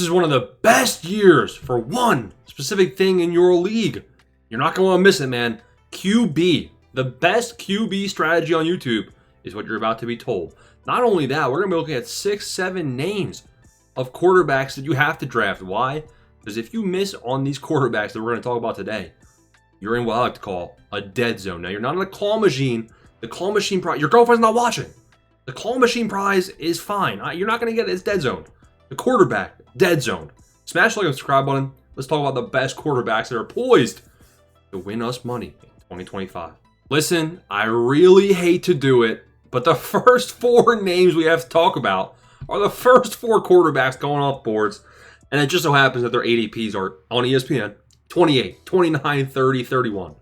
This is one of the best years for one specific thing in your league. You're not going to want to miss it, man. QB. The best QB strategy on YouTube is what you're about to be told. Not only that, we're going to be looking at 6-7 names of quarterbacks that you have to draft. Why? Because if you miss on these quarterbacks that we're going to talk about today, you're in what I like to call a dead zone. Now, you're not in a claw machine. The claw machine prize, your girlfriend's not watching. The claw machine prize is fine. You're not going to get it. It's dead zone. The quarterback, dead zone. Smash the like and subscribe button. Let's talk about the best quarterbacks that are poised to win us money in 2025. Listen, I really hate to do it, but the first four names we have to talk about are the first four quarterbacks going off boards. And it just so happens that their ADPs are on ESPN 28, 29, 30, 31.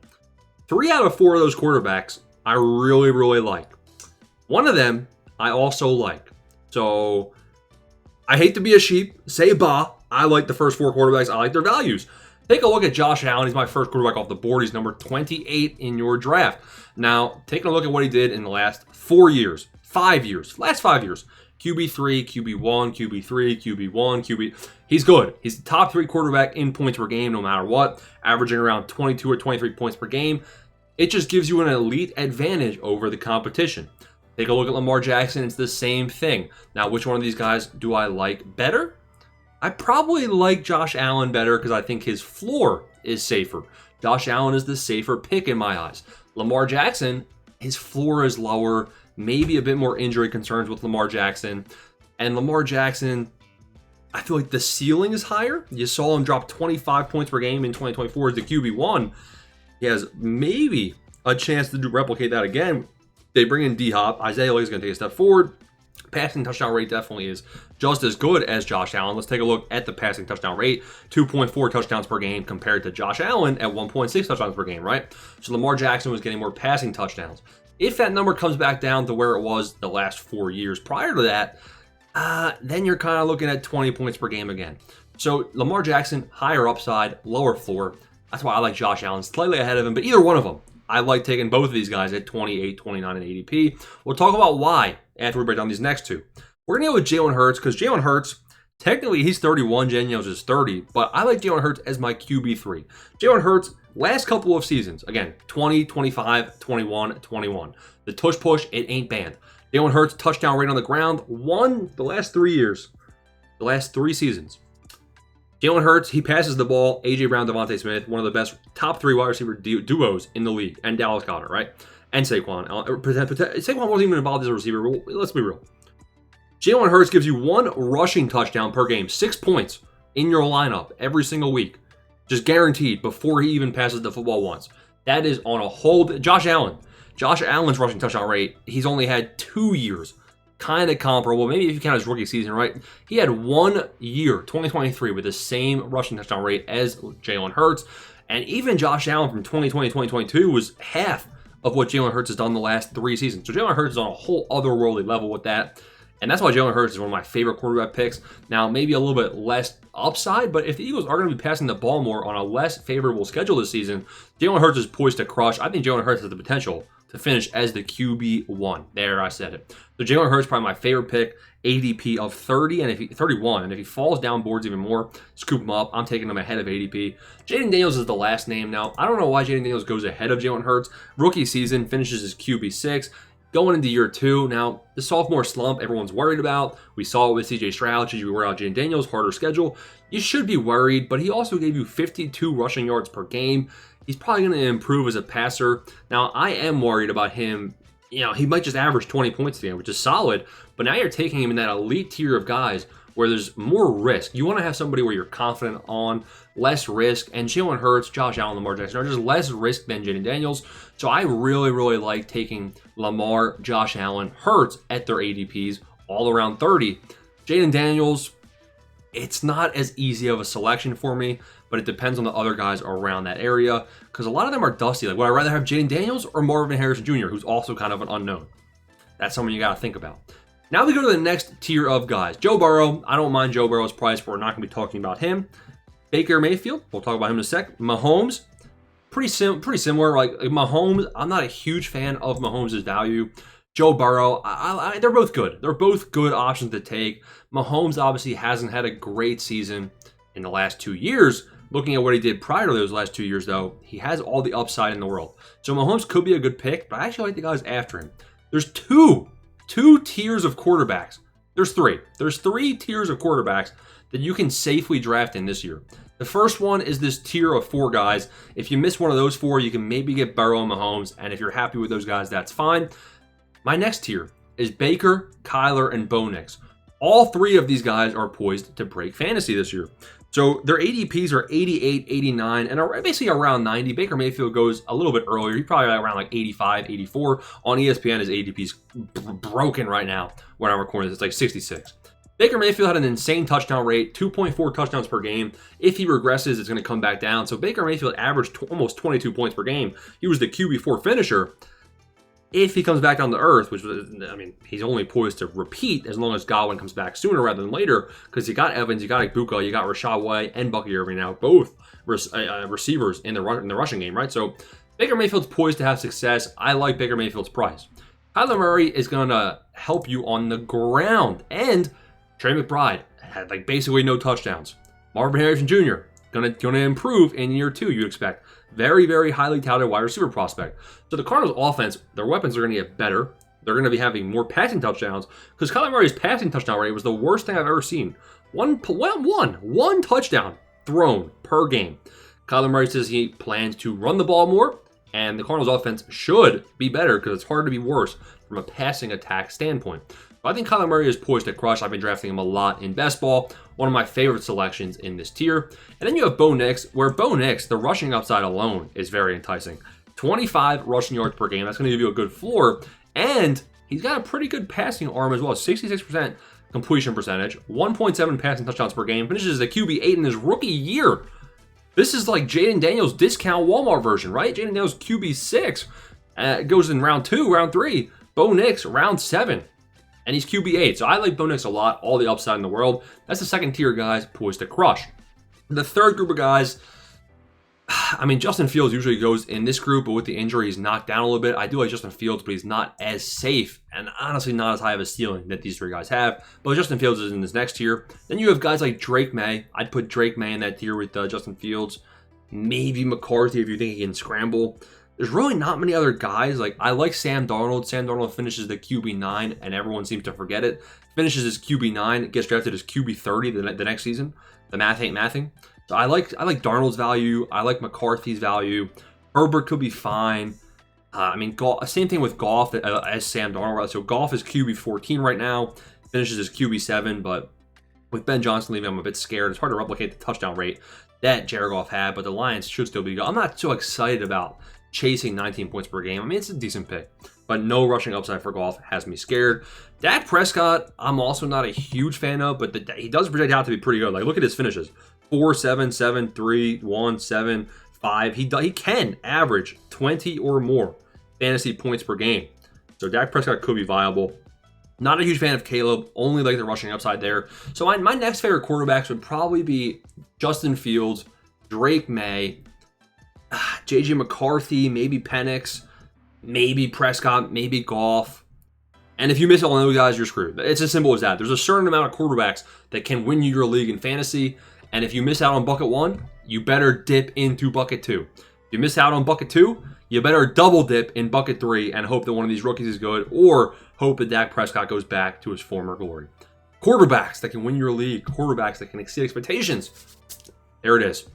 3 out of 4 of those quarterbacks I really, really like. One of them I also like. So I hate to be a sheep. Say bah. I like the first 4 quarterbacks. I like their values. Take a look at Josh Allen. He's my first quarterback off the board. He's number 28 in your draft. Now, taking a look at what he did in the last 4 years, 5 years, last 5 years. QB3, QB1, QB3, QB1, QB. He's good. He's the top 3 quarterback in points per game no matter what, averaging around 22 or 23 points per game. It just gives you an elite advantage over the competition. Take a look at Lamar Jackson. It's the same thing. Now, which one of these guys do I like better? I probably like Josh Allen better because I think his floor is safer. Josh Allen is the safer pick in my eyes. Lamar Jackson, his floor is lower, maybe a bit more injury concerns with Lamar Jackson. And Lamar Jackson, I feel like the ceiling is higher. You saw him drop 25 points per game in 2024 as the QB1. He has maybe a chance to replicate that again. They bring in D-Hop. Isaiah Lee is going to take a step forward. Passing touchdown rate definitely is just as good as Josh Allen. Let's take a look at the passing touchdown rate. 2.4 touchdowns per game compared to Josh Allen at 1.6 touchdowns per game, right? So Lamar Jackson was getting more passing touchdowns. If that number comes back down to where it was the last 4 years prior to that, then you're kind of looking at 20 points per game again. So Lamar Jackson, higher upside, lower floor. That's why I like Josh Allen slightly ahead of him, but either one of them, I like taking both of these guys at 28, 29, and ADP. We'll talk about why after we break down these next two. We're going to go with Jalen Hurts because Jalen Hurts, technically he's 31, Jen Daniels is 30, but I like Jalen Hurts as my QB3. Jalen Hurts, last couple of seasons, again, 20, 25, 21, 21. The tush push, it ain't banned. Jalen Hurts, touchdown rate on the ground, won the last 3 years, the last 3 seasons. Jalen Hurts, he passes the ball. A.J. Brown, Devontae Smith, one of the best top 3 wide receiver duos in the league. And Dallas Goedert, right? And Saquon. Saquon wasn't even involved as a receiver, but let's be real. Jalen Hurts gives you 1 rushing touchdown per game, 6 points in your lineup every single week. Just guaranteed before he even passes the football once. That is on a hold. Josh Allen's rushing touchdown rate, he's only had 2 years. Kind of comparable, maybe if you count his rookie season, right? He had 1 year, 2023, with the same rushing touchdown rate as Jalen Hurts. And even Josh Allen from 2020, 2022 was half of what Jalen Hurts has done the last 3 seasons. So Jalen Hurts is on a whole otherworldly level with that. And that's why Jalen Hurts is one of my favorite quarterback picks. Now, maybe a little bit less upside, but if the Eagles are going to be passing the ball more on a less favorable schedule this season, Jalen Hurts is poised to crush. I think Jalen Hurts has the potential to finish as the QB1. There, I said it. So Jalen Hurts probably my favorite pick. ADP of 30 and 31, and if he falls down boards even more, scoop him up. I'm taking him ahead of ADP. Jaden Daniels is the last name now. I don't know why Jaden Daniels goes ahead of Jalen Hurts. Rookie season finishes as QB6. Going into year 2, now the sophomore slump everyone's worried about. We saw it with CJ Stroud. Should you worry about Jaden Daniels? Harder schedule. You should be worried, but he also gave you 52 rushing yards per game. He's probably going to improve as a passer. Now, I am worried about him. You know, he might just average 20 points a game, which is solid, but now you're taking him in that elite tier of guys where there's more risk. You want to have somebody where you're confident on, less risk, and Jalen Hurts, Josh Allen, Lamar Jackson are just less risk than Jaden Daniels. So I really, really like taking Lamar, Josh Allen, Hurts at their ADPs, all around 30. Jaden Daniels, it's not as easy of a selection for me, but it depends on the other guys around that area because a lot of them are dusty. Like, would I rather have Jaden Daniels or Marvin Harrison Jr., who's also kind of an unknown? That's something you got to think about. Now we go to the next tier of guys. Joe Burrow, I don't mind Joe Burrow's price, but we're not going to be talking about him. Baker Mayfield, we'll talk about him in a sec. Mahomes, pretty similar. Like Mahomes, I'm not a huge fan of Mahomes' value Joe Burrow, they're both good. They're both good options to take. Mahomes obviously hasn't had a great season in the last 2 years. Looking at what he did prior to those last 2 years, though, he has all the upside in the world. So Mahomes could be a good pick, but I actually like the guys after him. There's two tiers of quarterbacks. There's three. There's 3 tiers of quarterbacks that you can safely draft in this year. The first one is this tier of 4 guys. If you miss one of those 4, you can maybe get Burrow and Mahomes, and if you're happy with those guys, that's fine. My next tier is Baker, Kyler, and Bo Nix. All 3 of these guys are poised to break fantasy this year. So their ADPs are 88, 89, and are basically around 90. Baker Mayfield goes a little bit earlier. He's probably around like 85, 84. On ESPN, his ADP's broken right now when I'm recording this. It's like 66. Baker Mayfield had an insane touchdown rate, 2.4 touchdowns per game. If he regresses, it's going to come back down. So Baker Mayfield averaged almost 22 points per game. He was the QB4 finisher. If he comes back down to earth, which, I mean, he's only poised to repeat as long as Godwin comes back sooner rather than later, because you got Evans, you got Ibuka, you got Rashad White, and Bucky Irving now, both receivers in the rushing game, right? So Baker Mayfield's poised to have success. I like Baker Mayfield's price. Kyler Murray is going to help you on the ground, and Trey McBride had like basically no touchdowns. Marvin Harrison Jr. gonna improve in year 2, you'd expect. Very, very highly touted wide receiver prospect. So the Cardinals offense, their weapons are going to get better. They're going to be having more passing touchdowns because Kyler Murray's passing touchdown rate was the worst thing I've ever seen. One touchdown thrown per game. Kyler Murray says he plans to run the ball more, and the Cardinals offense should be better because it's hard to be worse from a passing attack standpoint. I think Kyler Murray is poised to crush. I've been drafting him a lot in best ball. One of my favorite selections in this tier. And then you have Bo Nix, where Bo Nix, the rushing upside alone is very enticing. 25 rushing yards per game. That's going to give you a good floor. And he's got a pretty good passing arm as well. 66% completion percentage. 1.7 passing touchdowns per game. Finishes as a QB8 in his rookie year. This is like Jaden Daniels' discount Walmart version, right? Jaden Daniels QB6 goes in round 2, round 3. Bo Nix, round 7. And he's QB8. So I like Bo Nix a lot. All the upside in the world. That's the second tier guys poised to crush. The third group of guys, I mean, Justin Fields usually goes in this group, but with the injury, he's knocked down a little bit. I do like Justin Fields, but he's not as safe and honestly not as high of a ceiling that these 3 guys have. But Justin Fields is in this next tier. Then you have guys like Drake May. I'd put Drake May in that tier with Justin Fields. Maybe McCarthy if you think he can scramble. There's really not many other guys. Like, I like Sam Darnold. Sam Darnold finishes the QB9, and everyone seems to forget it. Finishes as QB9, gets drafted as QB30 the next season. The math ain't mathing. So I like Darnold's value. I like McCarthy's value. Herbert could be fine. I mean, same thing with Goff as Sam Darnold. So Goff is QB14 right now. Finishes as QB7, but with Ben Johnson leaving, I'm a bit scared. It's hard to replicate the touchdown rate that Jared Goff had, but the Lions should still be good. I'm not so excited about chasing 19 points per game. I mean, it's a decent pick, but no rushing upside for Goff has me scared. Dak Prescott, I'm also not a huge fan of, but he does project out to be pretty good. Like, look at his finishes. 4, 7, 7, 3, 1, 7, 5. He can average 20 or more fantasy points per game. So Dak Prescott could be viable. Not a huge fan of Caleb, only like the rushing upside there. So my next favorite quarterbacks would probably be Justin Fields, Drake May, JJ McCarthy, maybe Penix, maybe Prescott, maybe Goff. And if you miss all those guys, you're screwed. It's as simple as that. There's a certain amount of quarterbacks that can win you your league in fantasy. And if you miss out on bucket 1, you better dip into bucket 2. If you miss out on bucket 2, you better double dip in bucket 3 and hope that one of these rookies is good, or hope that Dak Prescott goes back to his former glory. Quarterbacks that can win your league. Quarterbacks that can exceed expectations. There it is.